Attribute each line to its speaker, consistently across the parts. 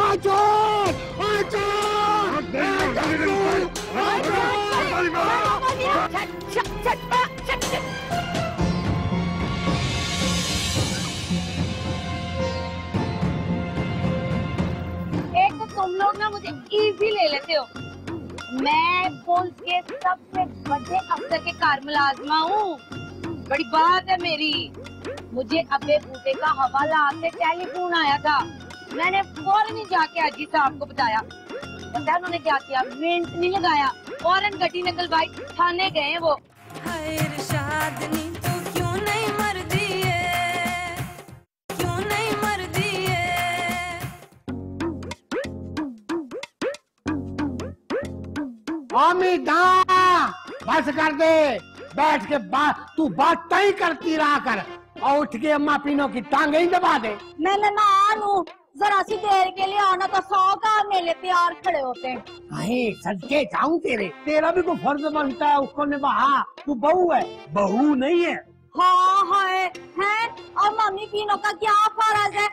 Speaker 1: एक तो तुम लोग ना मुझे इजी ले लेते हो। मैं पुलिस के सबसे बड़े अफसर के कार मुलाजमा हूँ। बड़ी बात है मेरी। मुझे अबे बूटे का हवाला से टेलीफोन आया था। मैंने फौरन ही जाके हाजी साहब को बताया। पता है उन्होंने क्या किया? मिनट नहीं लगाया, फौरन गड्डी निकलवाई, थाने गए वो। क्यों नहीं मर दिए, क्यों नहीं मर दिए।
Speaker 2: अमिता बस कर दे, बैठ के बात तू बात तय करती रहा कर और उठ के अम्मा पीनो की टांगे ही दबा दे।
Speaker 1: मैं मेहमान हूँ, जरा सी देर के लिए आना तो 100 काम मेले तैयार खड़े होते हैं।
Speaker 2: कहीं सदके जाऊं तेरा भी कोई फर्ज बनता है, उसको निभा। तू बहू है, बहू नहीं है।
Speaker 1: हाँ है और मम्मी पीनो का क्या फर्ज है?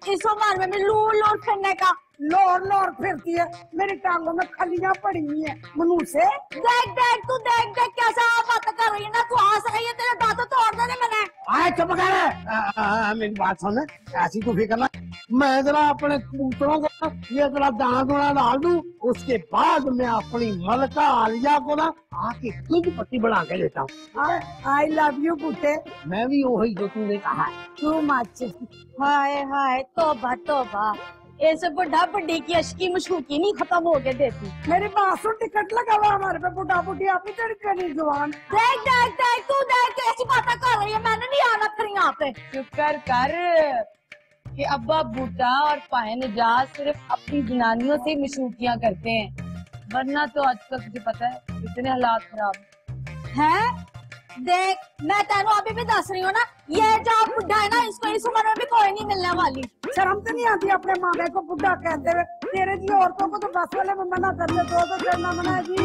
Speaker 1: इस उम्र में भी लूर लूर फिरने का।
Speaker 2: लोर लोर फिरती है, मेरी टांगों में खलियां पड़ी हुई है मनु से।
Speaker 1: देख तू देख कैसा बात कर रही है ना, तू हंस रही है, तेरे दांत तोड़ देने मैंने।
Speaker 2: आए चुप कर, मेरी बात सुन, ऐसी तू फिक्र ना। मैं जरा अपने कबूतरों को ये जरा दाना दूना डाल दूं, उसके बाद मैं अपनी मलका आलिया को ना आके दूध पट्टी बना के देता हूँ। आई लव यू कुत्ते। मैं भी वही जो तूने कहा
Speaker 1: तू मच। हाय तौबा तौबा, ऐसे बुढ़ा बुढ़ी की अशकी मशूकी नहीं खत्म हो के देती।
Speaker 2: मेरी बासुर टिकट लगा हुआ हमारे पे, बुढ़ा बुढ़ी आपकी तेरी जवान।
Speaker 1: देख तू देख कैसी बातें कर रही है। मैंने नहीं आना फिर यहाँ पे। शुक्र कर कि अब्बा बूटा और पाए निजात सिर्फ अपनी जनानियों से मशूकियाँ करते हैं, वरना तो आजकल तुझे पता है इतने हालात खराब हैं। देख मैं तेनों अभी भी दस रही हूँ ना, ये जो बुढ़ा है ना, इसको इस उम्र में भी कोई नहीं मिलने वाली।
Speaker 2: शर्म तो नहीं आती अपने माँ बाप को बुढ़ा कहते हुए? तेरे जी औरतों को तो बस वाले में मना करते, तो करना मना जी।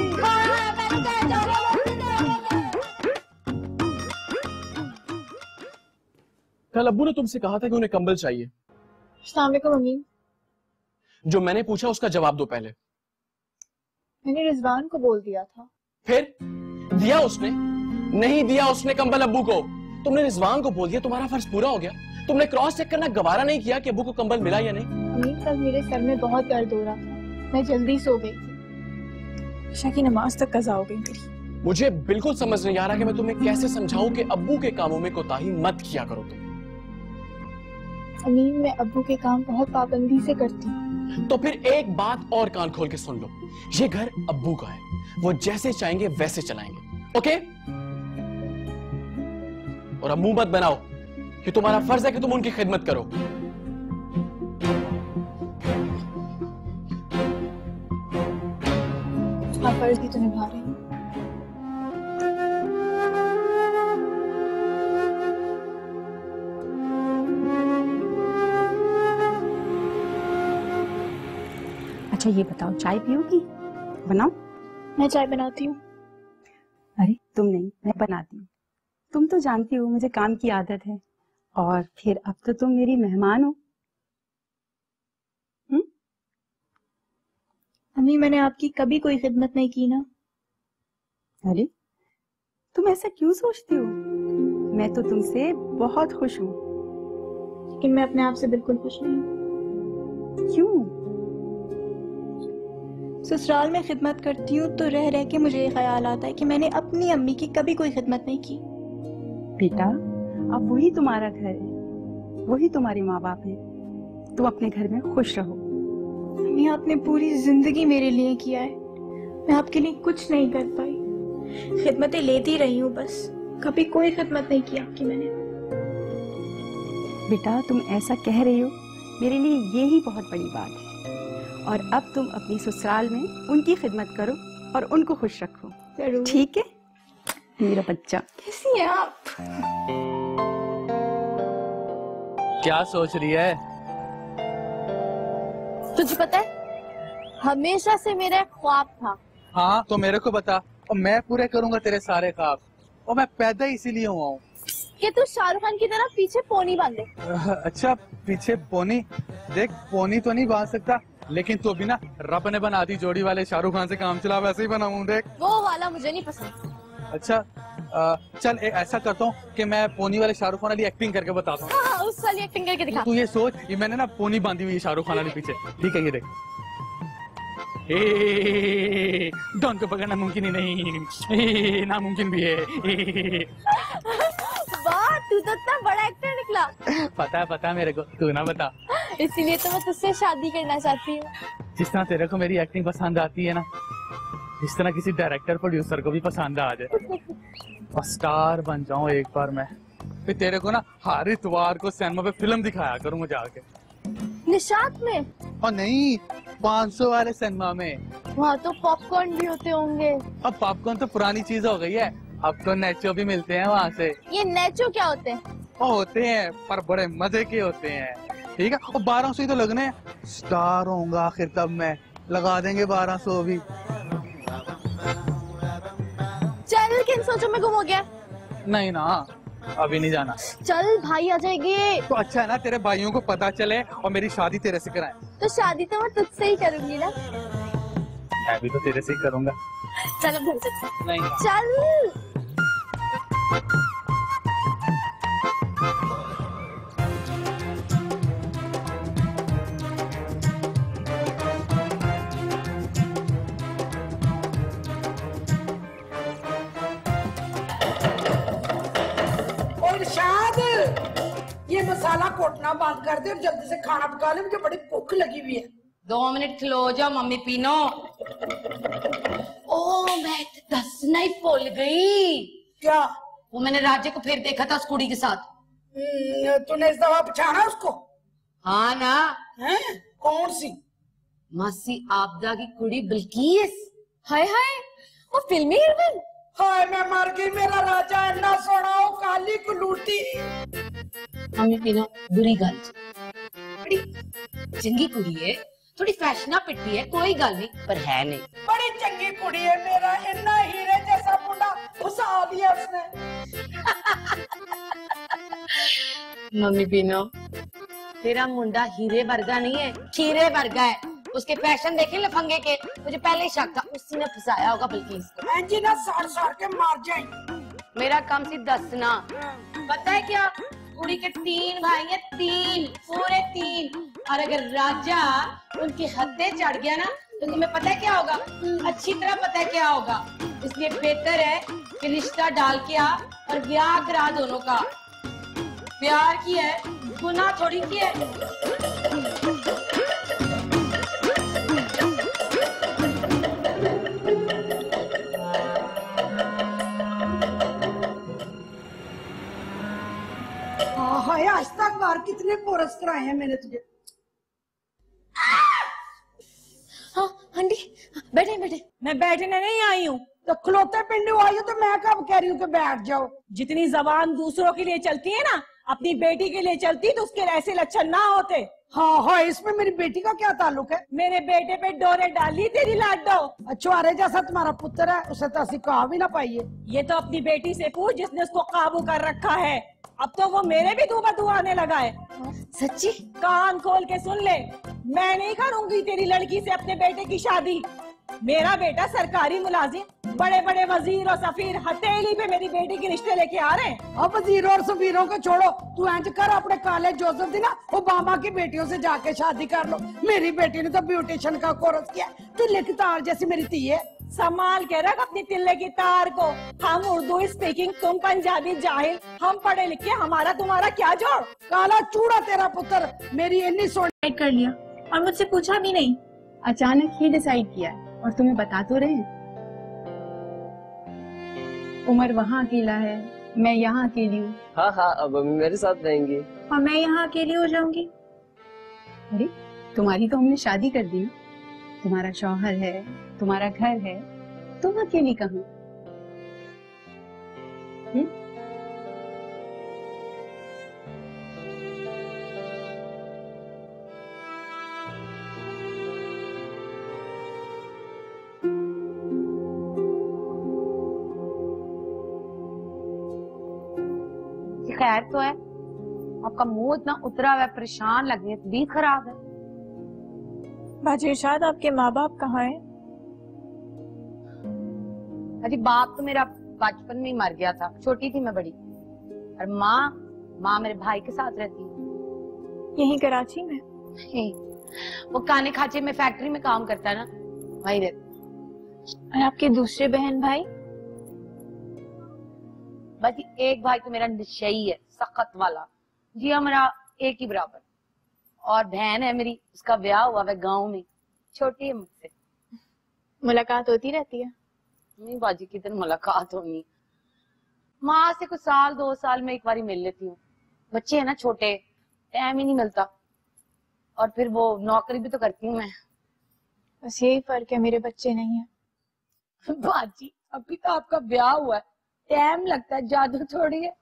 Speaker 3: कल अब्बू ने तुमसे कहा था कि उन्हें कंबल चाहिए।
Speaker 4: अस्सलाम वालेकुम मम्मी।
Speaker 3: जो मैंने पूछा उसका जवाब दो पहले।
Speaker 4: मैंने रिजवान को बोल दिया था।
Speaker 3: फिर दिया उसने? नहीं दिया उसने कंबल अब्बू को। तुमने रिजवान को बोल दिया, तुम्हारा फर्ज पूरा हो गया। तुमने क्रॉस चेक करना गवारा नहीं किया कि अब्बू को कंबल मिला या नहीं?
Speaker 4: मम्मी कल मेरे सर में बहुत दर्द हो रहा था, मैं जल्दी सो गई थी। ईशा की नमाज तक कज़ा हो गई मेरी।
Speaker 3: मुझे बिल्कुल समझ नहीं आ रहा कि मैं तुम्हें कैसे समझाऊं कि अब्बू के कामों में कोताही मत किया करो तुम।
Speaker 4: अमीन मैं अब्बू के काम बहुत पाबंदी से करती हूँ।
Speaker 3: तो फिर एक बात और कान खोल के सुन लो, ये घर अब्बू का है, वो जैसे चाहेंगे वैसे चलाएंगे, ओके? और अब मुंह मत बनाओ कि तुम्हारा फर्ज है कि तुम उनकी खिदमत करो।
Speaker 4: आप फर्ज भी तो निभा रही हूँ।
Speaker 5: अच्छा ये बताओ, चाय पियोगी? बनाओ?
Speaker 4: मैं चाय बनाती हूँ।
Speaker 5: अरे तुम नहीं, मैं बनाती हूँ। तुम तो जानती हो मुझे काम की आदत है, और फिर अब तो तुम मेरी मेहमान हो।
Speaker 4: अम्मी मैंने आपकी कभी कोई खिदमत नहीं की ना।
Speaker 5: अरे तुम ऐसा क्यों सोचती हो? मैं तो तुमसे बहुत खुश हूँ।
Speaker 4: लेकिन मैं अपने आप से बिल्कुल खुश नहीं हूँ।
Speaker 5: क्यों?
Speaker 4: ससुराल में खिदमत करती हूँ तो रह रह के मुझे ये ख्याल आता है कि मैंने अपनी अम्मी की कभी कोई खिदमत नहीं की।
Speaker 5: बेटा अब वही तुम्हारा घर है, वही तुम्हारे माँ बाप है, तुम अपने घर में खुश रहो।
Speaker 4: अम्मी आपने पूरी जिंदगी मेरे लिए किया है, मैं आपके लिए कुछ नहीं कर पाई। खिदमतें लेती रही हूँ बस, कभी कोई खिदमत नहीं की आपकी मैंने।
Speaker 5: बेटा तुम ऐसा कह रही हो, मेरे लिए ये ही बहुत बड़ी बात है। और अब तुम अपनी ससुराल में उनकी खिदमत करो और उनको खुश रखो, ठीक है मेरा बच्चा?
Speaker 4: कैसी है आप?
Speaker 6: क्या सोच रही है?
Speaker 1: तुझे पता है हमेशा से मेरा ख्वाब था।
Speaker 6: हाँ तो मेरे को बता और मैं पूरे करूंगा तेरे सारे ख्वाब, और मैं पैदा इसीलिए हुआ हूँ
Speaker 7: कि तू शाहरुख खान की तरह पीछे पोनी बांधे।
Speaker 6: अच्छा पीछे पोनी, देख पोनी तो नहीं बांध सकता, लेकिन तो भी ना रब ने बना दी जोड़ी वाले शाहरुख खान से काम चला, वैसे ही बनाऊं देख।
Speaker 7: वो वाला मुझे नहीं पसंद।
Speaker 6: अच्छा चल ऐसा करता हूँ कि मैं पोनी वाले शाहरुख खान वाली एक्टिंग करके बताता हूँ।
Speaker 7: हाँ, उस वाली एक्टिंग करके दिखा।
Speaker 6: तू ये सोच, ये मैंने ना पोनी बांधी हुई है शाहरुख खान वाले पीछे, ठीक है ये देख। डॉन को पकड़ना मुमकिन ही नहीं, नामुमकिन भी है।
Speaker 7: वाह, तू तो इतना बड़ा एक्टर निकला।
Speaker 6: पता है मेरे को, तू ना बता।
Speaker 7: इसीलिए तो मैं तुझसे शादी करना चाहती हूँ।
Speaker 6: जिस तरह तेरे को मेरी एक्टिंग पसंद आती है ना, इस तरह किसी डायरेक्टर प्रोड्यूसर को भी पसंद आ जाए और स्टार बन जाऊं एक बार मैं, फिर तेरे को ना हर इतवार को सिनेमा पे फिल्म दिखाया करूँ जाके।
Speaker 7: निशात में?
Speaker 6: और नहीं, 500 वाले सिनेमा में।
Speaker 7: वहाँ तो पॉपकॉर्न भी होते होंगे।
Speaker 6: अब पॉपकॉर्न तो पुरानी चीज हो गई है, अब तो नेचो भी मिलते हैं वहाँ से।
Speaker 7: ये नेचो क्या होते हैं?
Speaker 6: वो होते हैं पर बड़े मजे के होते हैं, ठीक है। और 1200 ही तो लगने हैं, स्टार होऊंगा आखिर तब मैं, लगा देंगे 1200 भी।
Speaker 7: चल, किन सोचों में गुम हो गया?
Speaker 6: नहीं ना, अभी नहीं जाना।
Speaker 7: चल, भाई आ जाएंगे।
Speaker 6: तो अच्छा है ना, तेरे भाइयों को पता चले और मेरी शादी तेरे से कराएं।
Speaker 7: तो शादी तो मैं तुझसे ही करूंगी ना।
Speaker 6: मैं भी तो तेरे से ही करूंगा।
Speaker 7: चल अब घर चलते हैं।
Speaker 6: नहीं
Speaker 7: चल।
Speaker 2: ये मसाला कोटना बंद कर दे और जल्दी से खाना पका ले, मुझे बड़ी भूख लगी हुई है।
Speaker 1: 2 मिनट खलो जाओ मम्मी पीनो। ओ मैं दसना ही भूल गई।
Speaker 2: क्या?
Speaker 1: वो मैंने राजे को फिर देखा था उस कुड़ी के साथ।
Speaker 2: तूने इस दफा पहचाना उसको?
Speaker 1: हाँ ना।
Speaker 2: हैं? कौन सी?
Speaker 1: मासी आपदा की कुड़ी बिल्किस।
Speaker 7: हाय हाय, वो फिल्मी हीरोइन।
Speaker 2: हाय मैं मर गई, मेरा राजा इतना सोना हो काली कुलूटी।
Speaker 1: मम्मी पीनो बुरी गल बड़ी चंगी कुड़ी है, थोड़ी फैशना पिट्टी है, कोई गल नहीं, पर है नहीं।
Speaker 2: बड़ी चंगी कुड़ी है, मेरा इतना हीरे जैसा मुंडा फंसा दिया उसने।
Speaker 1: मम्मी पीनो तेरा मुंडा हीरे वर्गा नहीं है, खीरे वर्गा है। उसके फैशन देखे लफंगे के, मुझे पहले ही शक था उसी ने फंसाया होगा बल्किस को।
Speaker 2: जी ना साड़ साड़ के मार जाएंगे।
Speaker 1: मेरा काम सिर्फ दसना। पता है क्या, कुड़ी के 3 भाई हैं, 3 पूरे 3, और अगर राजा उनकी हदें चढ़ गया ना तो तुम्हें पता है क्या होगा? अच्छी तरह पता है क्या होगा। इसलिए बेहतर है कि रिश्ता डाल के आ और ब्याह करा दोनों का। प्यार की है, गुनाह थोड़ी की है।
Speaker 2: हाय आज तक बार कितने कोरस कराए हैं मैंने तुझे।
Speaker 7: हाँ आंटी, बैठे बैठे।
Speaker 8: मैं बैठने नहीं आई हूँ।
Speaker 2: तो खलोते पिंडू आई हो तो मैं कब कह रही हूँ कि बैठ जाओ।
Speaker 8: जितनी जबान दूसरों के लिए चलती है ना, अपनी बेटी के लिए चलती तो उसके ऐसे लक्षण ना होते।
Speaker 2: हाँ हाँ, इसमें मेरी बेटी का क्या ताल्लुक है?
Speaker 8: मेरे बेटे पे डोरे डाली तेरी लाडो।
Speaker 2: अरे जैसा तुम्हारा पुत्र है उसे तो ऐसी कहा भी ना पाइए।
Speaker 8: ये तो अपनी बेटी से पूछ जिसने उसको काबू कर रखा है। अब तो वो मेरे भी धुआं धुआं आने लगा है।
Speaker 7: सच्ची?
Speaker 8: कान खोल के सुन ले, मैं नहीं करूंगी तेरी लड़की से अपने बेटे की शादी। मेरा बेटा सरकारी मुलाजिम, बड़े बड़े वजीर और सफीर हथेली पे मेरी बेटी के रिश्ते लेके आ रहे हैं।
Speaker 2: अब वजीरों और सफीरों को छोड़ो, तू इंज कर अपने काले जोसेफ दी ना ओबामा की बेटियों से जाके शादी कर लो। मेरी बेटी ने तो ब्यूटिशियन का कोर्स किया, तिल्ले की तार जैसी मेरी धी है।
Speaker 8: संभाल के रख अपनी तिल्ले की तार को। हम उर्दू स्पीकिंग, तुम पंजाबी जाहिल, हम पढ़े लिखे, हमारा तुम्हारा क्या जोड़।
Speaker 2: काला चूड़ा तेरा पुत्र, मेरी इन्नी सोनी
Speaker 4: कर लिया और मुझसे पूछा भी नहीं।
Speaker 5: अचानक ही डिसाइड किया है और तुम्हें बता तो रहे हैं। उमर वहाँ अकेला है, मैं यहाँ अकेली हूँ।
Speaker 9: हाँ हाँ, अब अम्मी मेरे साथ रहेंगी।
Speaker 4: और मैं यहाँ अकेली हो जाऊंगी।
Speaker 5: अरे तुम्हारी तो हमने शादी कर दी, तुम्हारा शौहर है, तुम्हारा घर है, तुम अकेली कहाँ?
Speaker 1: खैर तो है? आपका मुंह इतना उतरा हुआ है, परेशान लग रही है, तबीयत खराब है।
Speaker 4: बाजी इरशाद, आपके माँ बाप कहाँ हैं?
Speaker 1: अजी बाप तो मेरा बचपन में ही मर गया था, छोटी थी मैं बड़ी। और माँ मेरे भाई के साथ रहती है।
Speaker 4: यहीं कराची में?
Speaker 1: वो काने खाचे में फैक्ट्री में काम करता है ना, वहीं रहती।
Speaker 4: और आपके दूसरे बहन भाई?
Speaker 1: बस एक भाई तो मेरा नशई है, सख्त वाला जी, हमारा एक ही बराबर। और बहन है मेरी, उसका ब्याह हुआ है गांव में, छोटी है मुझसे।
Speaker 4: मुलाकात होती रहती है?
Speaker 1: नहीं बाजी, किधर मुलाकात होनी, माँ से कुछ साल 2 साल में एक बार मिल लेती हूँ। बच्चे है ना छोटे, टाइम ही नहीं मिलता। और फिर वो नौकरी भी तो करती हूँ मैं।
Speaker 4: बस यही फर्क है, मेरे बच्चे नहीं है।
Speaker 1: बाजी अभी तो आपका ब्याह हुआ है, टाइम लगता है, जादू थोड़ी है।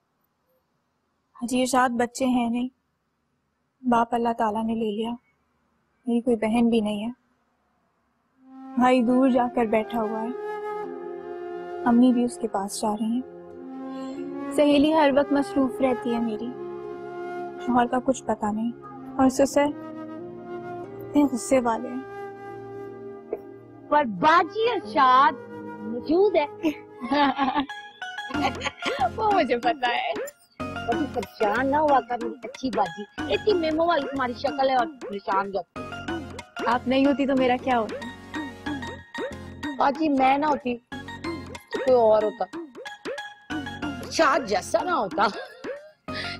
Speaker 4: हाजी इरशाद, बच्चे हैं नहीं, बाप अल्लाह ताला ने ले लिया। मेरी कोई बहन भी नहीं है, भाई दूर जाकर बैठा हुआ है, अम्मी भी उसके पास जा रही हैं, सहेली हर वक्त मसरूफ रहती है मेरी, शौहर का कुछ पता नहीं, और ससुर इतने गुस्से वाले हैं।
Speaker 1: पर बाजी इरशाद मौजूद है।
Speaker 4: वो मुझे पता है।
Speaker 1: कभी परेशान ना हुआ कर मेरी अच्छी बाजी, इतनी मेमो वाली तुम्हारी शक्ल है और परेशान जब।
Speaker 4: आप नहीं होती तो मेरा क्या होता?
Speaker 1: बाजी मैं ना होती तो कोई और होता, शायद जैसा ना होता,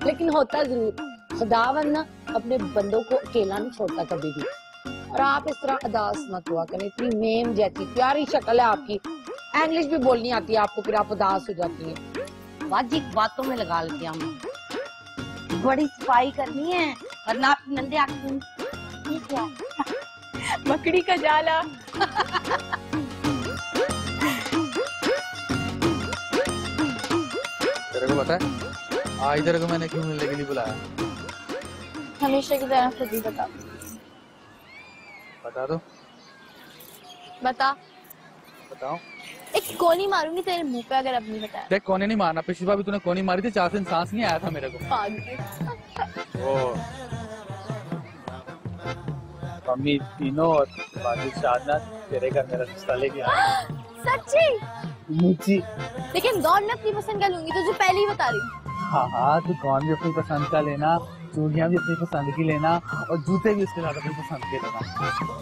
Speaker 1: लेकिन होता जरूर। खुदावन ना अपने बंदों को अकेला नहीं छोड़ता कभी भी। और आप इस तरह उदास मत हुआ करें, इतनी मेम जैसी प्यारी शक्ल है आपकी, इंग्लिश भी बोलनी आती है आपको, फिर आप उदास हो जाती है। बाजी बातों में लगा लेते हम, बड़ी सफाई करनी है वरना आप नंदे आंखें क्या
Speaker 4: मकड़ी का जाला।
Speaker 6: तेरे को पता है आज तेरे को मैंने क्यों मिलने के लिए बुलाया?
Speaker 4: हमेशा की तरह खुद ही बता
Speaker 6: दो। बताओ।
Speaker 7: एक कोनी मारूंगी तेरे मुंह पे अगर अब नहीं बताया।
Speaker 6: देख कोने नहीं मारना, पिछली बार भी तूने कोनी मारी थी, 4 दिन सांस नहीं आया था मेरे को। मम्मी तीनों और बाकी शादना तेरे घर मेरा रिश्ता लेके आए।
Speaker 7: सच्ची?
Speaker 6: मुझे
Speaker 7: लेकिन गौर मैं अपनी पसंद का लूंगी, तुझे पहले ही बता रही हूँ।
Speaker 6: हाँ तू गौन भी अपनी पसंद का लेना, चूड़ियां भी अपनी पसंद की लेना, और जूते भी उसके साथ अपनी पसंद के लेना।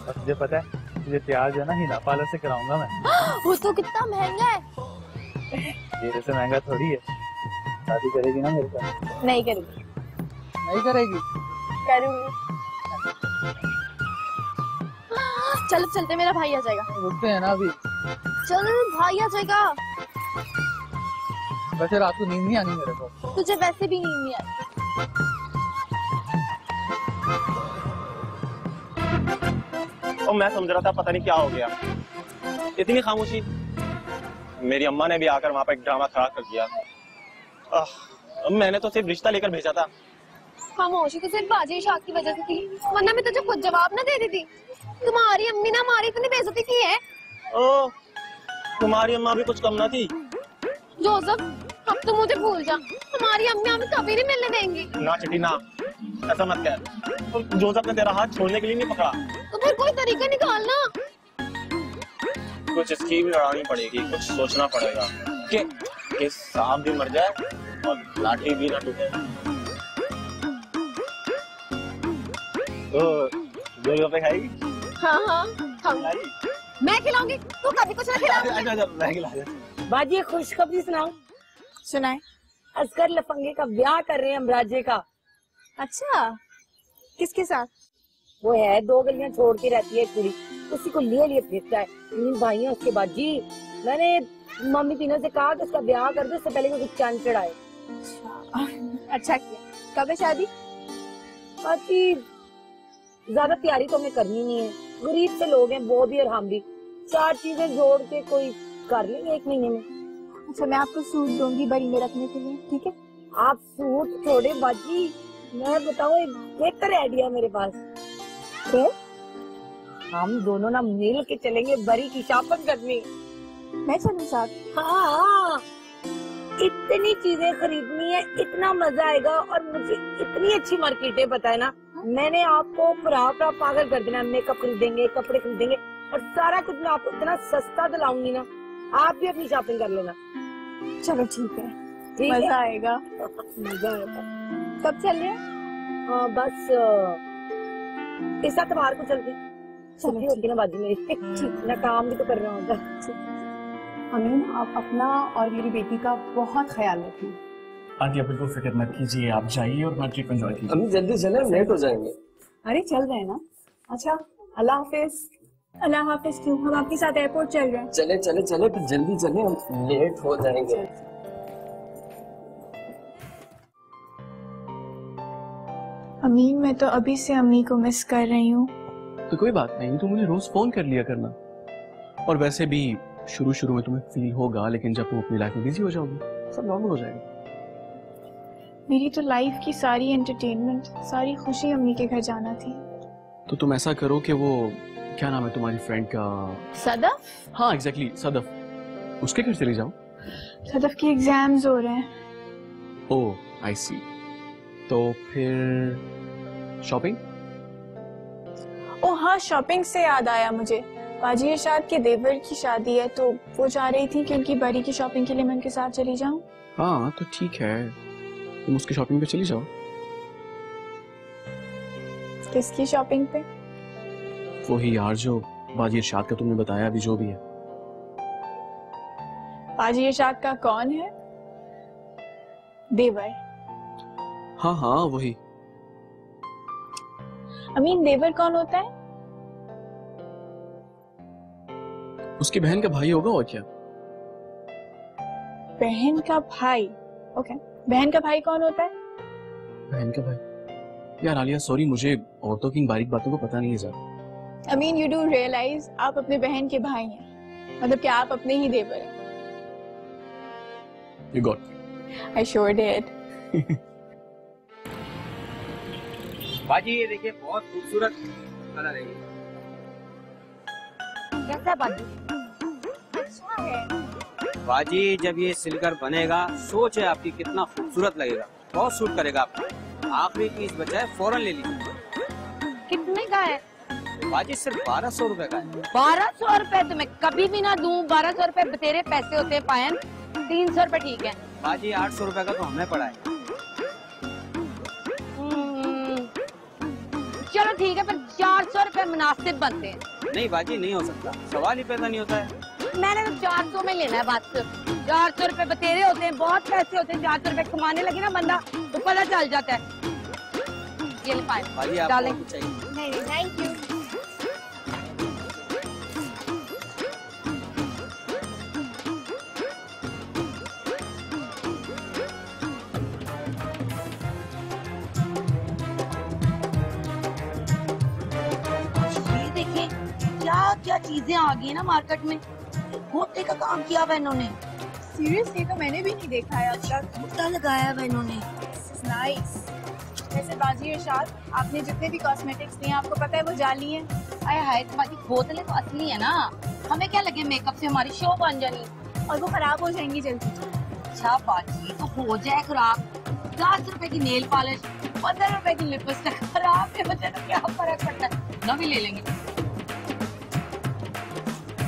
Speaker 6: और तुझे पता है तुझे प्यार जो है ना हिना पार्लर से कराऊंगा मैं।
Speaker 7: वो तो कितना महंगा है।
Speaker 6: तेरे से महंगा थोड़ी है। शादी करेगी ना मेरे साथ?
Speaker 7: नहीं करूंगी।
Speaker 6: नहीं करेगी?
Speaker 7: करूंगी। चल चलते, मेरा भाई आ जाएगा।
Speaker 6: रुकते हैं ना अभी।
Speaker 7: चल भाई आ जाएगा।
Speaker 6: वैसे रात को नींद नहीं आनी मेरे को।
Speaker 7: तुझे वैसे भी नींद नहीं आती।
Speaker 10: और मैं समझ रहा था पता नहीं क्या हो गया, इतनी खामोशी। मेरी अम्मा ने भी आकर वहां पर एक ड्रामा खड़ा कर दिया। मैंने तो सिर्फ रिश्ता लेकर भेजा था।
Speaker 7: खामोशी तो सिर्फ बाजी इरशाद की वजह से थी, वरना मैं तुझे खुद जवाब ना दे देती। तुम्हारी अम्मी ने हमारी इतनी बेइज्जती की है।
Speaker 10: ओ, तुम्हारी अम्मा भी कुछ कम ना थी।
Speaker 7: जोसेफ, अब तो मुझे भूल जा, हमारी अम्मी हमें कभी नहीं मिलने देंगी।
Speaker 10: ना चिट्ठी ना, ऐसा मत कह। जोसेफ ने तेरा हाथ छोड़ने के लिए नहीं पकड़ा।
Speaker 7: तो फिर कोई तरीका निकालना।
Speaker 10: कुछ स्कीम लड़ानी पड़ेगी, कुछ सोचना पड़ेगा कि सांप भी मर जाए और लाठी भी ना टूटे। गोलगप्पे खाएगी?
Speaker 7: हाँ खाऊंगी। मैं खिलाऊंगी, तू कभी कुछ ना खिलाऊंगी।
Speaker 1: बाजी खुशखबरी सुनाओ।
Speaker 4: सुनाए।
Speaker 1: असगर लफंगे का ब्याह कर रहे हैं हम राजे का।
Speaker 4: अच्छा, किसके साथ?
Speaker 1: वो है 2 गलियां छोड़ के रहती है कुड़ी, उसी को लिए फिरता है। 3 भाई हैं उसके बाद जी। मैंने मम्मी तीनों से कहा कि उसका ब्याह कर दो, उससे पहले कि कुछ चांद चढ़ाए।
Speaker 4: अच्छा किया। कब है शादी?
Speaker 1: बाकी ज्यादा तैयारी तो हमें करनी नहीं है, गरीब से लोग हैं वो भी और हम भी, 4 चीजें जोड़ के कोई कर लेंगे 1 महीने में।
Speaker 4: अच्छा, मैं आपको सूट दूंगी बड़ी में रखने के लिए, ठीक है?
Speaker 1: आप सूट छोड़े बाजी, मैं बताऊं एक बेहतर आइडिया मेरे पास।
Speaker 4: क्या?
Speaker 1: हम दोनों ना मिल के चलेंगे बरी की शॉपिंग करने।
Speaker 4: मैं चलूं साथ?
Speaker 1: हाँ, इतनी चीजें खरीदनी है, इतना मजा आएगा और मुझे इतनी अच्छी मार्केटें पता है ना। मैंने आपको पूरा पागल कर देना। मेकअप खरीदेंगे, कपड़े खरीदेंगे और सारा कुछ मैं आपको इतना सस्ता दिलाऊंगी ना, आप भी अपनी शॉपिंग कर लेना।
Speaker 4: चलो ठीक है,
Speaker 1: मजा
Speaker 4: आएगा।
Speaker 1: मजा आएगा। कब चल रहे हैं? बस इस अतवार को चलते हैं। छुट्टी होती ना बाजू मेरी, मैं काम भी तो कर रहा होता।
Speaker 5: अमीन, आप अपना और मेरी बेटी का बहुत ख्याल रखें।
Speaker 3: आंटी आप बिल्कुल फिक्र मत कीजिए, आप जाइए और अपना ट्रिप एंजॉय कीजिए।
Speaker 9: हम जल्दी चले, लेट हो जाएंगे।
Speaker 5: अरे चल रहे हैं ना। अच्छा, अल्लाह हाफिज।
Speaker 4: अल्लाह हाफिज क्यों? हम आपके साथ एयरपोर्ट चल रहे हैं।
Speaker 9: चले चले चले, फिर जल्दी चले, हम लेट हो जाएंगे।
Speaker 4: अमीन, मैं तो अभी से अम्मी को मिस कर रही हूँ।
Speaker 3: तो कोई बात नहीं, तुम मुझे रोज फोन कर लिया करना। और वैसे भी शुरू में तुम्हें फील होगा, लेकिन जब तुम अपनी लाइफ में बिजी हो जाओगे सब नॉर्मल हो जाएगा।
Speaker 4: मेरी तो लाइफ की सारी एंटरटेनमेंट, सारी खुशी अम्मी के घर जाना थी।
Speaker 3: तो तुम ऐसा करो कि वो क्या नाम है तुम्हारी फ्रेंड का?
Speaker 4: सदफ?
Speaker 3: हाँ एग्जैक्टली, सदफ, उसके घर चली जाओ।
Speaker 4: सदफ के एग्जाम्स हो रहे हैं।
Speaker 3: ओह आई सी। तो फिर शॉपिंग?
Speaker 4: ओ हाँ, शॉपिंग से याद आया मुझे, बाजी इरशाद के देवर की शादी है, तो वो चाह रही थी कि उनकी बड़ी की शॉपिंग के लिए मैं उनके साथ चली जाऊं।
Speaker 3: हाँ तो ठीक है, तुम उसकी शॉपिंग पे चली जाओ।
Speaker 4: किसकी शॉपिंग पे?
Speaker 3: वही यार जो बाजी इरशाद का तुमने बताया अभी, जो भी है।
Speaker 4: बाजी इरशाद का कौन है? देवर?
Speaker 3: हाँ हाँ वही।
Speaker 4: अमीन, देवर कौन होता है?
Speaker 3: उसकी बहन का भाई होगा और क्या।
Speaker 4: बहन का भाई? ओके, बहन का भाई कौन होता है?
Speaker 3: बहन का भाई? यार आलिया सॉरी, मुझे औरतों की इन बारीक बातों को पता नहीं है ज़्यादा।
Speaker 4: अमीन, यू डू रियलाइज आप अपने बहन के भाई हैं, मतलब कि आप अपने ही देवर हैं।
Speaker 3: You got me.
Speaker 4: I sure did.
Speaker 11: बाजी ये देखिए, बहुत खूबसूरत कलर है ये।
Speaker 1: कैसा बाजी?
Speaker 4: अच्छा है।
Speaker 11: बाजी जब ये सिलकर बनेगा, सोच है आपकी कितना खूबसूरत लगेगा, बहुत सूट करेगा आपको। आखिरी पीस बचा है, फौरन ले लीजिए।
Speaker 1: कितने का है?
Speaker 11: बाजी सिर्फ 1200 रुपए का है।
Speaker 1: 1200 रुपए तो मैं कभी भी ना दूं। 1200 रुपए तेरे पैसे होते हैं पायन, 300 रुपए ठीक है।
Speaker 11: बाजी 800 रुपए का तो हमें पड़ा है।
Speaker 1: चलो ठीक है, पर 400 रुपए मुनासिब बनते हैं।
Speaker 11: नहीं बाजी, नहीं हो सकता, सवाल ही पैदा नहीं होता है।
Speaker 1: मैंने तो 400 में लेना है बात। 400 रुपए बतेरे होते हैं, बहुत पैसे होते हैं। 400 रुपए कमाने लगे ना बंदा तो पता चल जाता है। ये ले पायन,
Speaker 11: बाजी
Speaker 1: डालें।
Speaker 11: आपको चाहिए?
Speaker 1: नहीं, थैंक यू। क्या चीजें आ गई है ना मार्केट में। गोटे का काम किया हुआ इन्होंने।
Speaker 4: सीरियसली? तो मैंने भी नहीं देखा है अब तक।
Speaker 1: गोटा लगाया हुआ इन्होंने।
Speaker 4: नाइस। वैसे बाजी इरशाद, आपने जितने भी कॉस्मेटिक्स दिए आपको पता है वो जाली है।
Speaker 1: आया हाय, तुम्हारी बोतलें तो असली है ना। हमें क्या लगे मेकअप से हमारी शो बन जानी,
Speaker 4: और वो खराब हो जाएंगी जल्दी।
Speaker 1: अच्छा बाजी, तो हो जाए खराब। 10 रुपए की नेल पॉलिश, 15 रुपए की लिपस्टिक, खराब के बच्चे तो क्या फर्क पड़ता है, नवी ले लेंगे।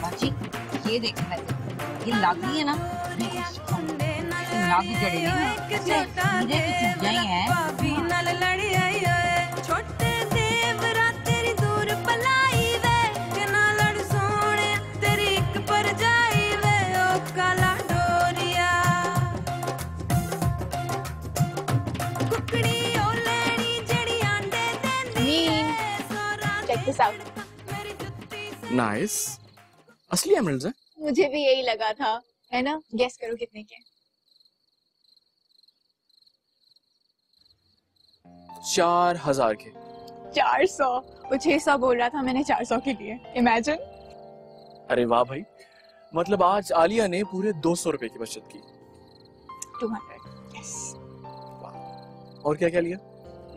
Speaker 1: बाजी ये देख, ये लग रही है ना, लग जड़ेगी ना, मुझे भी चुप जाई है।
Speaker 4: Check this out.
Speaker 3: नाइस, असली एमरल्ड्स हैं।
Speaker 4: मुझे भी यही लगा था, है ना? गेस करो कितने के?
Speaker 3: 4000 के।
Speaker 4: 400? वो 600 बोल रहा था, मैंने 400 के लिए। इमेजिन।
Speaker 3: अरे वाह भाई, मतलब आज आलिया ने पूरे 200 रुपए की बचत की।
Speaker 4: 200। यस।
Speaker 3: और क्या क्या लिया?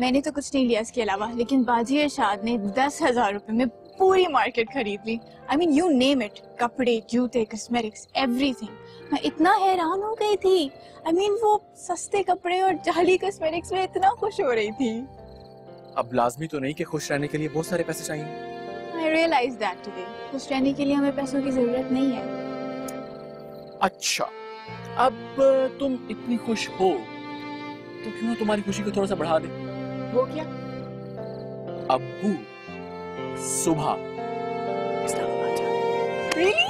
Speaker 4: मैंने तो कुछ नहीं लिया इसके अलावा, लेकिन बाजी इरशाद ने 10,000 रुपए में पूरी मार्केट खरीद ली। I mean, you name it, कपड़े, जूते, कॉस्मेटिक्स, एवरीथिंग। मैं इतना हैरान हो गई थी। I mean, वो सस्ते कपड़े और जाली कॉस्मेटिक्स में इतना खुश हो रही थी।
Speaker 3: अब लाजमी तो नहीं कि खुश रहने के लिए बहुत सारे पैसे चाहिए।
Speaker 4: I realized that today. खुश रहने के लिए हमें पैसों की जरूरत नहीं है।
Speaker 3: अच्छा, अब तुम इतनी खुश हो तो क्यों तुम्हारी खुशी को थोड़ा सा बढ़ा दे।
Speaker 4: वो क्या?
Speaker 3: अब्बू सुबह इस्लामाबाद जा रहे हैं।
Speaker 4: Really?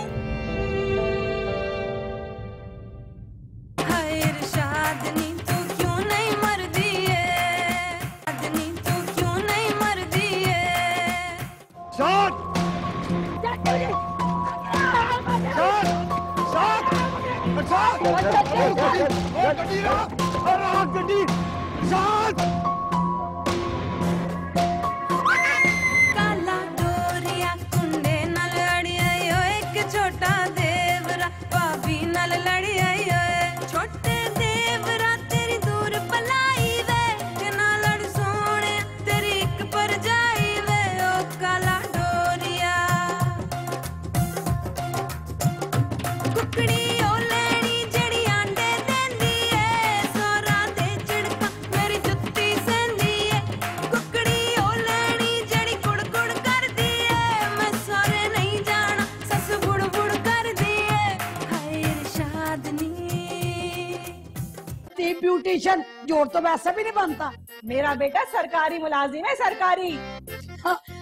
Speaker 8: ब्यूटिशियन जोर तो वैसे भी नहीं बनता। मेरा बेटा सरकारी मुलाजिम है, सरकारी।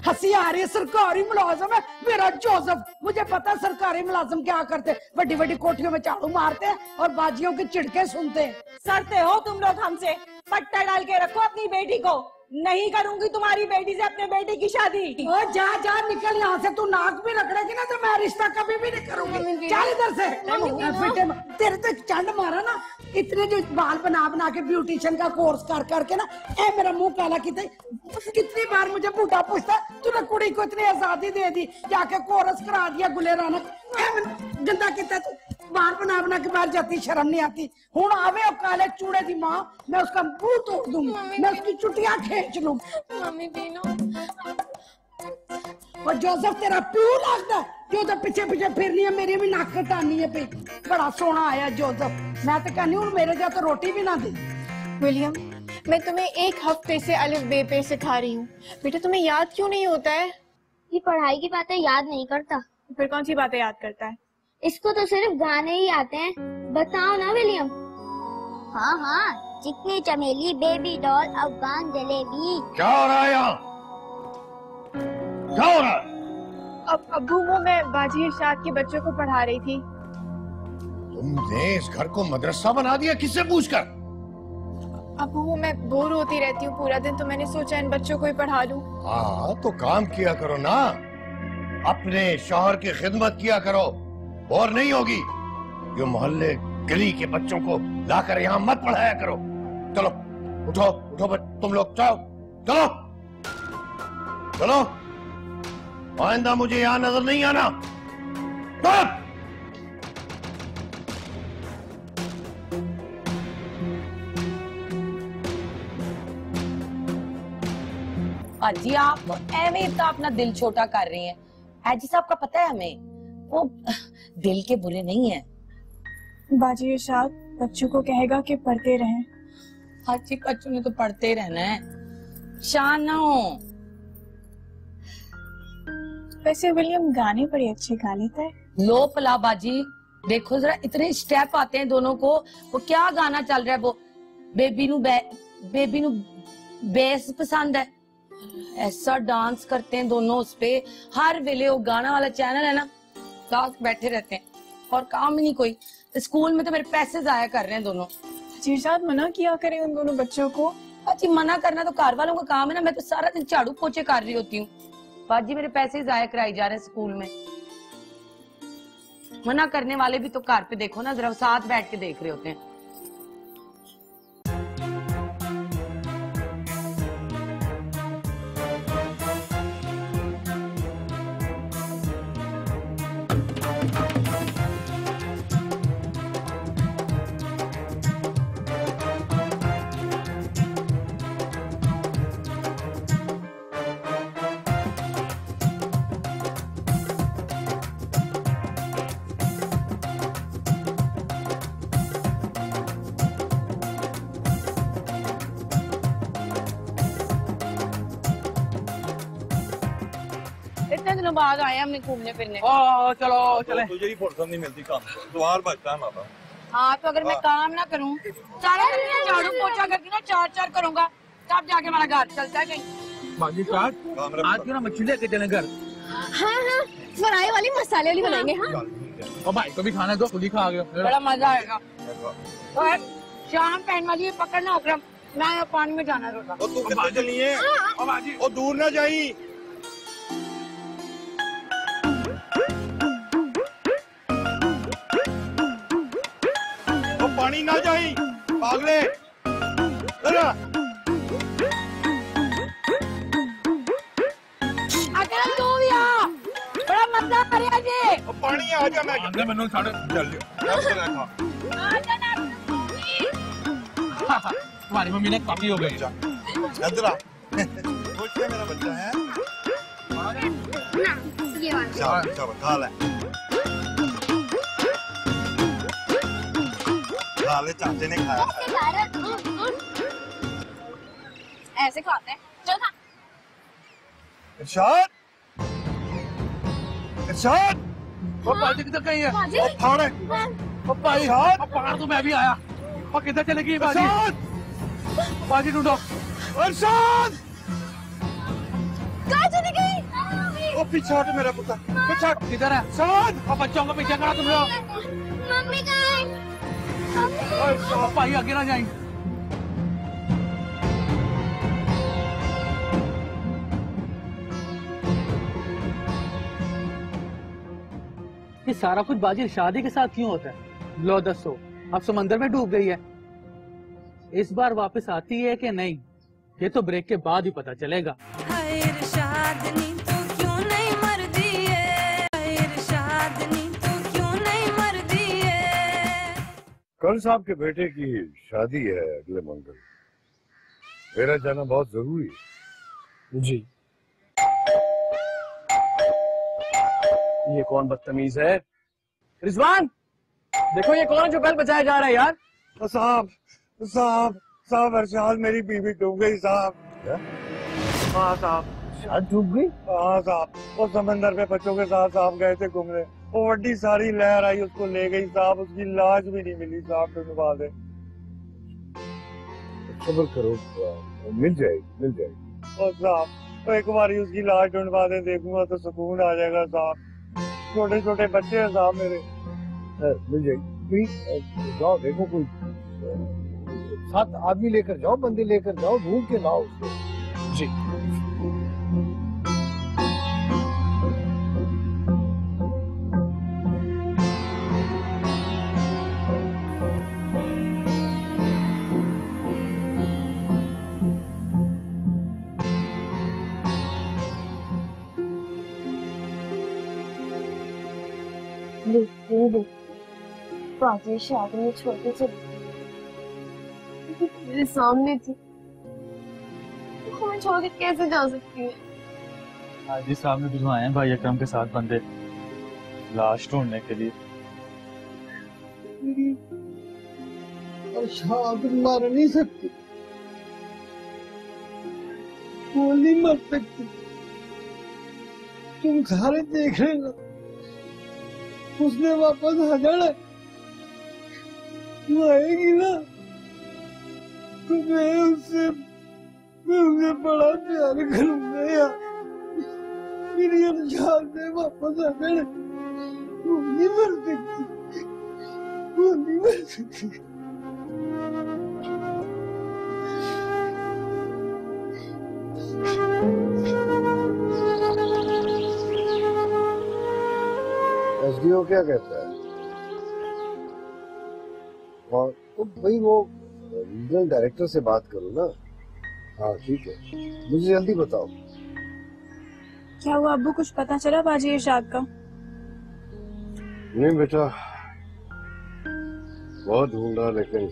Speaker 8: हंसी आ रही है, सरकारी मुलाजिम है मेरा जोसेफ। मुझे पता है सरकारी मुलाजिम क्या करते, बड़ी बड़ी कोठियों में झाड़ू मारते हैं और बाजियों के चिड़के सुनते हैं। सरते हो तुम लोग हमसे। पट्टा डाल के रखो अपनी बेटी को। नहीं करूंगी तुम्हारी बेटी से अपने बेटे की शादी। और जा जा निकल यहाँ से। तू नाक भी रगड़ेगी ना तो मैं रिश्ता कभी भी नहीं करूंगी। चल इधर से। तेरे तो चंड मारा ना, इतने जो बाल बना बना के ब्यूटिशियन का कोर्स कर करके ना, ए मेरा मुंह काला कितनी बार मुझे बूढ़ा पूछता तूने कुड़ी को इतनी आजादी दे दी, जाके कोर्स करा दिया गुले राना। गंदा कितना तू बाल बना बना के बाहर जाती, शर्म नहीं आती। हूं आवे और काले चूड़े दी मां, मैं उसका मुंह तोड़ दूंगी, मैं उसकी चुटियां खींच लूं।
Speaker 7: मम्मी पीनो।
Speaker 8: और जोसेफ तेरा प्यू लगता है जो तो पीछे पीछे फिरनी है, मेरी भी नाक कटानी है पे। बड़ा सोना आया जोसेफ। मैं तो कहनी हूँ मेरे जा तो रोटी भी ना दे।
Speaker 4: विलियम, मैं तुम्हें एक हफ्ते से अलिफ बे पे सिखा रही हूँ। बेटा तुम्हें याद क्यों नहीं होता है?
Speaker 7: ये पढ़ाई की बातें याद नहीं करता।
Speaker 4: फिर कौन सी बातें याद करता है?
Speaker 7: इसको तो सिर्फ गाने ही आते हैं। बताओ ना विलियम। हाँ हाँ, चिकनी चमेली, बेबी डॉल, अफगान जलेबी।
Speaker 12: क्या हो रहा है यहाँ? क्या हो रहा है?
Speaker 4: अब अब्बू वो मैं बाजी इरशाद के बच्चों को पढ़ा रही थी।
Speaker 12: तुमने इस घर को मदरसा बना दिया, किससे पूछकर?
Speaker 4: अब्बू वो मैं बोर होती रहती हूँ पूरा दिन, तो मैंने सोचा इन बच्चों को ही पढ़ा लूं।
Speaker 12: हाँ तो काम किया करो ना, अपने शौहर की खिदमत किया करो, बोर नहीं होगी। ये मोहल्ले गली के बच्चों को लाकर यहाँ मत पढ़ाया करो। चलो उठो उठो तुम लोग, जाओ चलो चलो, आइंदा मुझे यहाँ नजर नहीं आना। चल।
Speaker 1: जी आप एवं इतना अपना दिल छोटा कर रही हैं। हाजी साहब का पता है हमें, वो दिल के बुरे नहीं है।
Speaker 4: बाजी इरशाद बच्चों को कहेगा कि पढ़ते रहें।
Speaker 1: हाजी बच्चों ने तो पढ़ते रहना है, शान ना हो।
Speaker 4: वैसे विलियम गाने बड़े अच्छे गा लेता है।
Speaker 1: लो पला बाजी, देखो जरा इतने स्टेप आते हैं दोनों को। वो क्या गाना चल रहा है, वो बेबी नु बेस पसंद है, ऐसा डांस करते हैं दोनों उस पे। हर वेले वो गाना वाला चैनल है ना, साथ बैठे रहते हैं और काम ही नहीं कोई। स्कूल में तो मेरे पैसे जाया कर रहे हैं दोनों।
Speaker 4: जी साहब मना किया करें उन दोनों बच्चों को।
Speaker 1: बाजी मना करना तो घर वालों का काम है ना, मैं तो सारा दिन झाड़ू पोछे कर रही होती हूँ। बाजी मेरे पैसे जाया कराए जा रहे हैं स्कूल में। मना करने वाले भी तो घर पे देखो ना, जरा साथ बैठ के देख रहे होते हैं। कितने दिनों बाद आए हमने घूमने फिरने।
Speaker 6: चलो चले।
Speaker 10: तुझे ही फुर्सत नहीं मिलती काम से, द्वार बचता है बाबा।
Speaker 1: हाँ तो अगर मैं काम ना करूँ, सारा दिन मैं झाड़ू पोछा करके ना चार करूँगा, तब जाके हमारा घर चलता है कहीं।
Speaker 6: बाजी आज क्यों ना मछली लेके चले घर?
Speaker 1: हाँ, फ्राई वाली मसाले वाली बनाएंगे। हाँ
Speaker 6: और भाई को भी खाना दो, खुद ही खा गया।
Speaker 1: बड़ा मजा आएगा। और शाम पहन वाली पकड़ना होगा, मैं पानी में जाना रोगा।
Speaker 10: और तू कितने चली है? और दूर ना जाई। और पानी ना जाई, पागले।
Speaker 1: अगर तू भी आ, बड़ा मजा करेगा जी।
Speaker 10: और पानी आ जा, मैं मैंने साढ़े जल्दी
Speaker 6: तुम्हारी मम्मी ने काफी हो गई।
Speaker 10: इधर आ। खुश है मेरा बच्चा है।
Speaker 7: ये वाला
Speaker 10: खा ले। खा ले, चाचे ने खाया।
Speaker 1: ऐसे खाते हैं, चल खा।
Speaker 10: इरशाद, इरशाद।
Speaker 6: पापा जी किधर गई है?
Speaker 10: और फाड़े।
Speaker 6: पापा
Speaker 10: इरशाद।
Speaker 6: पकड़ तो मैं भी आया। और किधर चले गई बाजी? बाजी ढूंढो।
Speaker 10: इरशाद।
Speaker 1: कहाँ चली गई?
Speaker 10: ओ पीछे हट मेरा पुत्र, पीछे हट।
Speaker 6: किधर है?
Speaker 10: इरशाद।
Speaker 6: और बच्चों को पीछे करा तुम लोग।
Speaker 7: मम्मी कहाँ है?
Speaker 6: पापा ही आगे ना जाए। ये सारा कुछ बाजी शादी के साथ क्यों होता है? लो दसो, अब समंदर में डूब गई है। इस बार वापस आती है कि नहीं, ये तो ब्रेक के बाद ही पता चलेगा।
Speaker 12: कल साहब के बेटे की शादी है अगले मंगल। मेरा जाना बहुत जरूरी है।
Speaker 3: जी। ये कौन बदतमीज है? रिजवान, देखो ये कौन है जो बेल बजाया जा रहा है यार?
Speaker 10: साहब, साहब, साहब, इरशाद मेरी बीवी डूब गई साहब। हाँ साहब।
Speaker 2: शाद डूब गई?
Speaker 10: हाँ साहब, वो समंदर में बच्चों के साथ साहब गए थे घूमने, वो बड़ी सारी लहर आई, उसको ले गई साहब, उसकी लाश भी नहीं मिली साहब। ढूंढवा दे।
Speaker 12: सब्र करो, मिल जाएगी।
Speaker 10: और साहब, तो एक बार ही उसकी लाश ढूंढवा दे, देखूंगा तो सुकून आ जाएगा साहब। छोटे छोटे बच्चे हैं साहब मेरे।
Speaker 12: मिल जाएगी। जाओ देखो, कोई 7 आदमी लेकर जाओ, बंदे लेकर जाओ, ढूंढ के लाओ उसको।
Speaker 3: जी।
Speaker 13: बाजी शादी में छोटी सी मेरे सामने थी, तो मैं छोड़ के कैसे जा सकती है?
Speaker 6: हाजी साहब ने भिजवाए हैं भाई अकरम के साथ बंदे लाश ढूंढने के लिए।
Speaker 2: इरशाद मर नहीं सकती, वो नहीं मर सकती। तुम सारे देख लेना, उसने वापस आ जाना। वो आएगी ना तो मैं उससे बड़ा प्यार करूंगा यार। मेरी इरशाद से वापस आ जाना। वो नहीं मर सकती, वो नहीं मर सकती।
Speaker 12: एसडीओ क्या कहता है? और तो भाई वो रीजनल डायरेक्टर से बात करो ना। हाँ ठीक है, मुझे जल्दी बताओ।
Speaker 4: क्या हुआ अब्बू, कुछ पता चला बाजी इरशाद का?
Speaker 12: नहीं बेटा, बहुत ढूंढा लेकिन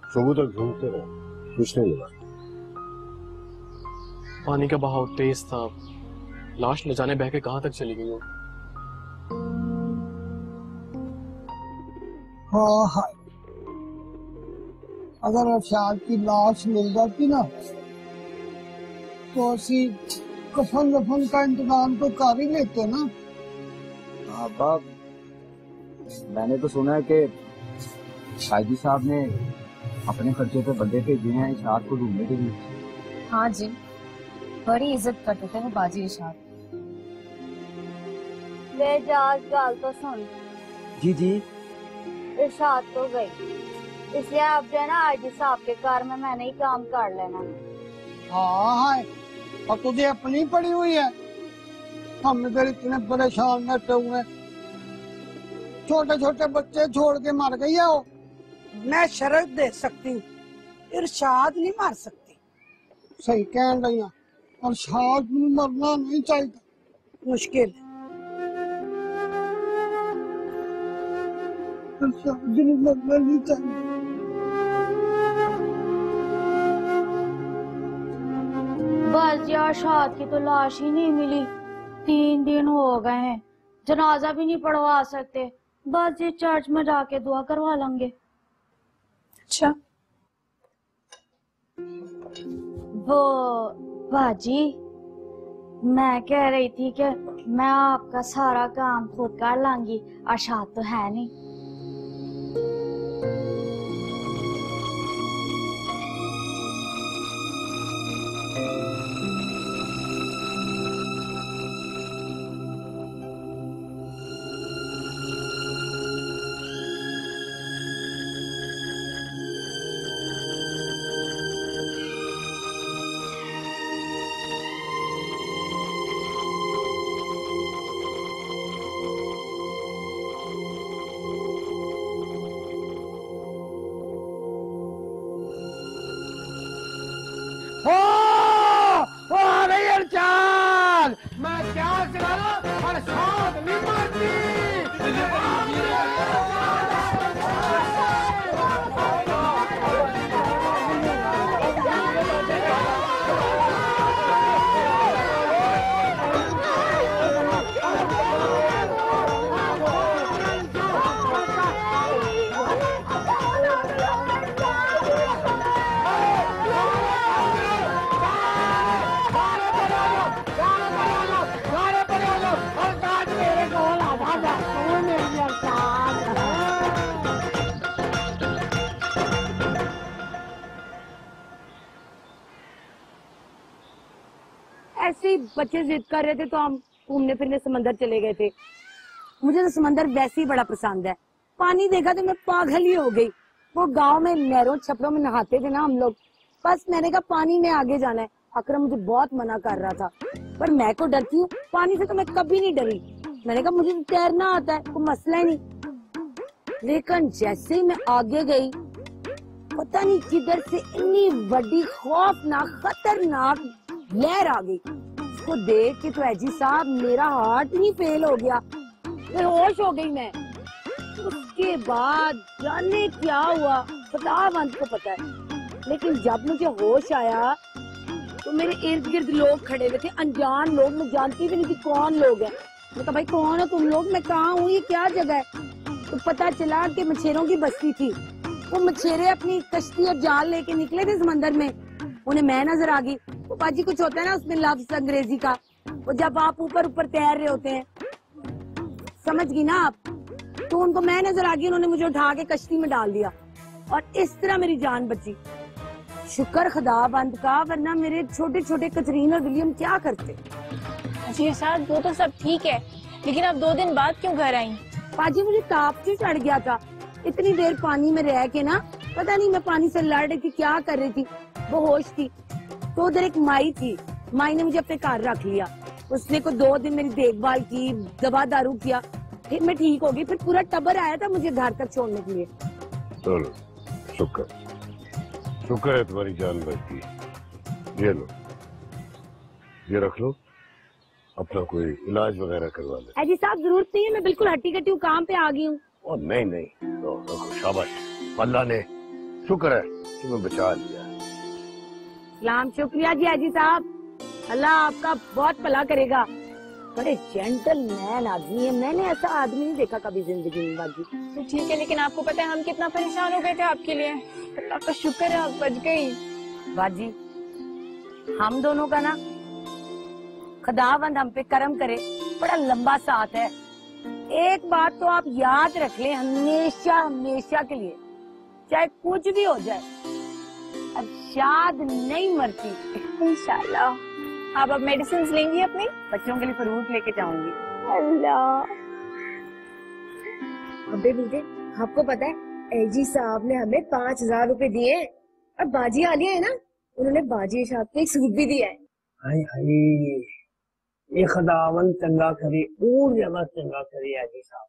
Speaker 12: सुबह तक ढूंढते रहे, कुछ नहीं मिला।
Speaker 3: पानी का बहाव तेज था, लाश न जाने बह के कहां तक चली गई हो।
Speaker 2: हाँ हाँ, अगर इरशाद की लाश मिल जाती ना तो असी कफन वफन का इंतजाम तो कर ही लेते ना।
Speaker 14: अब्बा, मैंने तो सुना है कि काजी साहब ने अपने खर्चे पे बंदे भेजे हैं इशाद को ढूंढने के लिए।
Speaker 1: हाँ जी, बड़ी इज्जत करते थे वो बाजी इशाद।
Speaker 7: ले जाज गाल तो सुन।
Speaker 14: जी जी।
Speaker 7: इरशाद तो गई, इसलिए अब जो है ना आजी साहब के घर में मैंने ही काम कर लेना।
Speaker 2: हाँ, अब तुझे अपनी पड़ी हुई है, हम इधर इतने परेशान बैठे हुए, छोटे छोटे बच्चे छोड़ के मर गई है वो।
Speaker 15: मैं शर्त दे सकती हूँ, इरशाद नहीं मार सकती।
Speaker 2: सही कह रही है, इरशाद मरना नहीं चाहिए।
Speaker 15: मुश्किल
Speaker 2: मरना नहीं चाहिए।
Speaker 7: बस यार, इरशाद की तो लाश ही नहीं मिली, 3 दिन हो गए हैं, जनाजा भी नहीं पढ़वा सकते, बस ये चर्च में जाके दुआ करवा लेंगे।
Speaker 4: अच्छा,
Speaker 7: वो बाजी, मैं कह रही थी कि मैं आपका सारा काम खुद कर लांगी, इरशाद तो है नहीं।
Speaker 2: मैं क्या करा, इरशाद नहीं मरती।
Speaker 1: ऐसे ही बच्चे जिद कर रहे थे तो हम घूमने फिरने समंदर चले गए थे। मुझे तो समंदर वैसे ही बड़ा पसंद है, पानी देखा तो मैं पागल ही हो गई। वो गांव में नहरों छपरों में नहाते थे ना हम लोग, बस मैंने कहा पानी में आगे जाना है। अकरम मुझे बहुत मना कर रहा था, पर मैं को डरती हूँ पानी से, तो मैं कभी नहीं डरी। मैंने कहा मुझे तो तैरना आता है, कोई मसला ही नहीं। लेकिन जैसे ही मैं आगे गई, पता नहीं किधर से इतनी बड़ी खौफनाक खतरनाक लहर आ गई। उसको देख के तो एजी साहब मेरा हार्ट ही फेल हो गया, बेहोश हो गई मैं। उसके बाद जाने क्या हुआ खुदावंद को पता है, लेकिन जब मुझे होश आया तो मेरे इर्द गिर्द लोग खड़े हुए थे, अनजान लोग, मैं जानती भी नहीं थी कौन लोग हैं। मैं कहा भाई कौन हो तुम लोग, मैं कहाँ हूँ, ये क्या जगह है? तो पता चला कि मछेरों की बस्ती थी। वो मछेरे अपनी कश्ती और जाल लेके निकले थे समंदर में, उन्हें मैं नजर आ गई। वो बाजी कुछ होता है ना उसमें लफ्ज अंग्रेजी का, वो जब आप ऊपर ऊपर तैर रहे होते हैं, समझ गई ना आप? तो उनको मैं नजर आ गई, उन्होंने मुझे उठा के कश्ती में डाल दिया और इस तरह मेरी जान बची। शुक्र खुदाबंद का, वरना मेरे छोटे छोटे कतरीन और विलियम क्या करते।
Speaker 4: जी साहब, वो तो सब ठीक है, लेकिन आप 2 दिन बाद क्यों घर आई?
Speaker 1: पाजी मुझे ताप से चढ़ गया था, इतनी देर पानी में रह के ना, पता नहीं मैं पानी से लड़ रही थी, क्या कर रही थी, वो होश थी। तो उधर एक माई थी, माई ने मुझे अपने घर रख लिया। उसने को 2 दिन मेरी देखभाल की, दवा दारू किया, फिर मैं ठीक हो गई। फिर पूरा टब्बर आया था मुझे घर तक छोड़ने के लिए।
Speaker 12: चलो, शुक्र शुक्र है तुम्हारी जान बच गई। ये लो, ये रख लो, अपना कोई इलाज वगैरह करवा ले।
Speaker 1: अजी साहब जरूरत नहीं है, मैं बिल्कुल हट्टी कट्टी हूँ, काम पे आ गई हूँ।
Speaker 12: और नहीं नहीं, तो शाबाश, अल्लाह ने शुक्र है तुम्हें बचा लिया।
Speaker 1: सलाम, शुक्रिया जी अजी साहब, अल्लाह आपका बहुत भला करेगा। बड़े जेंटलमैन आदमी है, मैंने ऐसा आदमी नहीं देखा कभी जिंदगी में बाजी।
Speaker 4: तो ठीक है, लेकिन आपको पता है हम कितना परेशान हो गए थे आपके लिए। अल्लाह का शुक्र है आप बच गई।
Speaker 1: बाजी हम दोनों का ना खुदावंद हम पे करम करे, बड़ा लंबा साथ है। एक बात तो आप याद रख लें, हमेशा हमेशा के लिए, चाहे कुछ भी हो जाए, अरशाद नहीं मरती।
Speaker 4: इंशाल्लाह। आप अब मेडिसिन लेंगी अपनी?
Speaker 1: बच्चों के लिए फ्रूट लेके जाऊंगी।
Speaker 4: अल्लाह।
Speaker 13: अबे बेटे, आपको पता है एजी साहब ने हमें 5,000 रुपए दिए हैं, और बाजी आलिया है ना, उन्होंने बाजी साहब को एक सूट भी दिया है।
Speaker 2: हाय हाय, ये खुदावन चंगा करे और ज्यादा चंगा करे एजी साहब।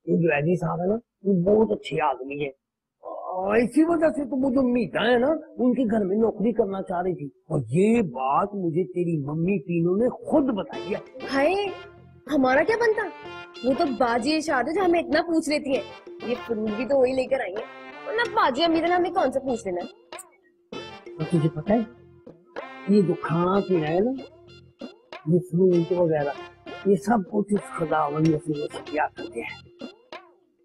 Speaker 2: ये जो एजी साहब है ना, वो बहुत अच्छे आदमी है। इसी वजह से तो वो जो मीता है ना, उनके घर में नौकरी करना चाह रही थी, और ये बात मुझे तेरी मम्मी तीनों ने खुद बताई है।
Speaker 13: हाय, हमारा क्या बनता? वो तो बाजी शादी जो हमें इतना पूछ लेती है, ये फ्रूट भी तो वही लेकर आई है, वरना बाजी अम्मी ने हमें कौन सा पूछ लेना।
Speaker 2: तो तुझे पता है, ये जो खाना पीना है ना, ये फ्रूट वगैरह, ये सब कुछ इस खुदावन ने किया करते हैं।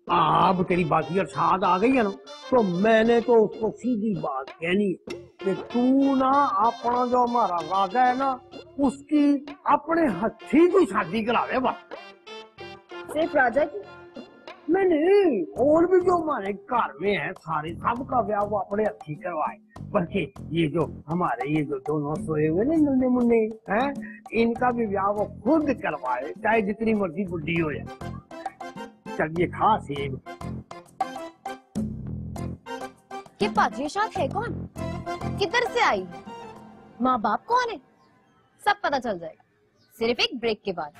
Speaker 2: अब तेरी बाकी अरशाद आ गई है ना, तो मैंने तो उसको सीधी बात कहनी है कि तू ना अपना जो हमारा राजा है ना, उसकी अपने हथी की शादी करा दे बस।
Speaker 13: सिर्फ राजा की?
Speaker 2: नहीं, और भी जो हमारे घर में है सारे, सबका ब्याह वो अपने हथी करवाए। बल्कि ये जो हमारे ये जो दोनों सोए हुए ना नन्हे मुन्ने हैं, इनका भी ब्याह वो खुद करवाए, चाहे जितनी मर्जी बुढ़ी हो जाए। चल ये खा सेब।
Speaker 13: ये पाजिशात है कौन, किधर से आई, माँ बाप कौन है, सब पता चल जाएगा सिर्फ एक ब्रेक के बाद।